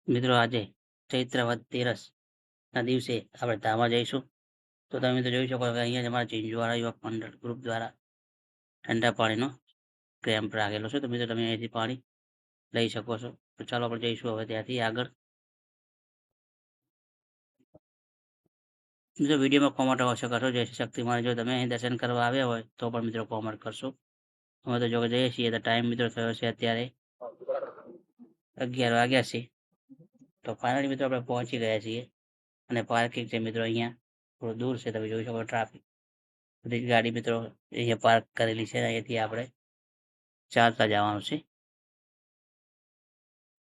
મિત્રો આજે ચૈત્ર વદ તેરસના દિવસે આપણે ધામા જઈશું. તો તમે મિત્રો જોઈ શકો કે અહીંયા જ અમારા ચીંજવાડા યુવક મંડળ ગ્રુપ દ્વારા ઠંડા પાણીનો કેમ્પ રાખેલો છે. તો મિત્રો તમે અહીંથી પાણી લઈ શકો છો. તો ચાલો આપણે જઈશું હવે ત્યાંથી આગળ. મિત્રો વિડીયોમાં કોમેન્ટ અવશ્ય કરશો. જય શ્રી શક્તિમાન. જો તમે અહીં દર્શન કરવા આવ્યા હોય તો પણ મિત્રો કોમેન્ટ કરશો. અમે તો જો કે જઈએ છીએ તો ટાઈમ મિત્રો થયો છે અત્યારે 11 વાગ્યા છે. તો ફાઇનલી મિત્રો આપણે પહોંચી ગયા છીએ અને પાર્કિંગ છે મિત્રો અહીંયા થોડું દૂર છે. તમે જોઈ શકો ટ્રાફિક બધી ગાડી મિત્રો અહીંયા પાર્ક કરેલી છે. અહીંયાથી આપણે ચાલતા જવાનું છે.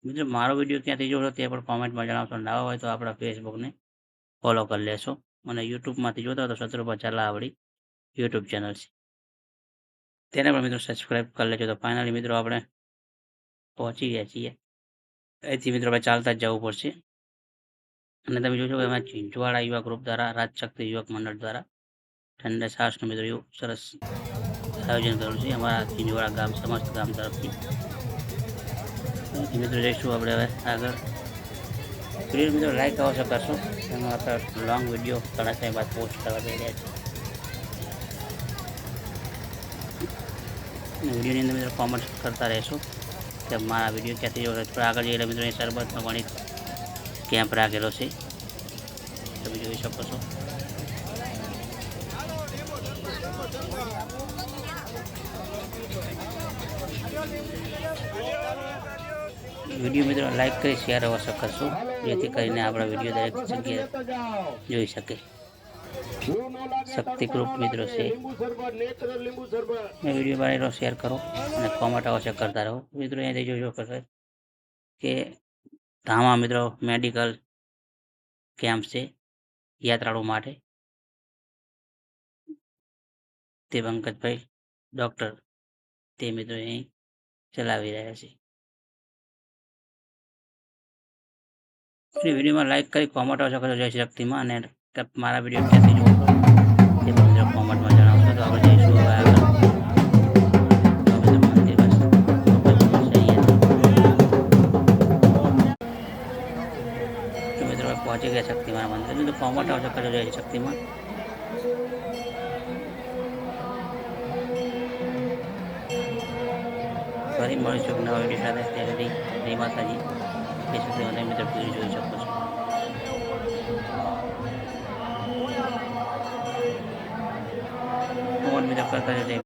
મિત્રો મારો વિડીયો ક્યાંથી જોશો તે પણ કોમેન્ટમાં જણાવશો. નવા હોય તો આપણા ફેસબુકને ફોલો કરી લેશો અને યુટ્યુબમાંથી જોતા હોય તો શત્રુપા ચાલા આપણી યુટ્યુબ ચેનલ છે તેને પણ મિત્રો સબસ્ક્રાઈબ કરી લેજો. તો ફાઇનલી મિત્રો આપણે પહોંચી ગયા છીએ. અહીંથી મિત્રો આપણે ચાલતા જ જવું પડશે અને તમે જોશો કે એમાં ચીંચવાડા યુવા ગ્રુપ દ્વારા રાજશક્તિ યુવક મંડળ દ્વારા ઠંડા છાશનું મિત્રો એવું સરસ આયોજન કરેલું છે અમારા ચીંચવાડા ગામ સમસ્ત ગામ તરફથી. મિત્રો જઈશું આપણે હવે આગળ. વિડીયો મિત્રો લાઈક અવશ્ય કરશો. એમાં આપણે લોંગ વિડીયો ઘણા સમય બાદ પોસ્ટ કરવા જઈ રહ્યા છીએ. વિડીયોની અંદર મિત્રો કોમેન્ટ કરતા રહેશો કે મારા વિડીયો ક્યાંથી જોડે. થોડા આગળ જઈએ મિત્રો એ શરબતનો પણ એક કેમ્પ રાખેલો છે તમે જોઈ શકો છો. વિડીયો મિત્રો લાઈક કરી શેર અવશ્ય કરશો જેથી કરીને આપણા વિડીયો દરેક જગ્યાએ જોઈ શકે. શક્તિ ગ્રુપ મિત્રો છે વિડીયો બનેલો શેર કરો અને કોમેન્ટ અવશ્ય કરતા રહો. મિત્રો અહીંયાથી જોઈ શકો કે ધામા મિત્રો મેડિકલ કેમ્પ છે યાત્રાળુ માટે. તે પંકજભાઈ ડૉક્ટર તે મિત્રો અહીં ચલાવી રહ્યા છે. વિડીયોમાં લાઈક કરી કોમેન્ટ અવશ્ય કરજો. જય શ્રી શક્તિમાં અને મારા વિડીયો ક્યાંથી જોવો તે પણ મિત્રો કોમેન્ટમાં જણાવશો. તો આપણે જઈશું હવે આગળ. મિત્રો પહોંચી ગયા શક્તિમાન મંદિર. તો કોમેન્ટ અવશ્ય કરજો જય શક્તિમાં. ફરી મળીશું નવા વિડીયો સાથે. ત્યાં સુધી જય માતાજી. એ સુધી મિત્રો પૂરી જોઈ શકો છો. કોમેન્ટ મિત્રો કરતા જજો.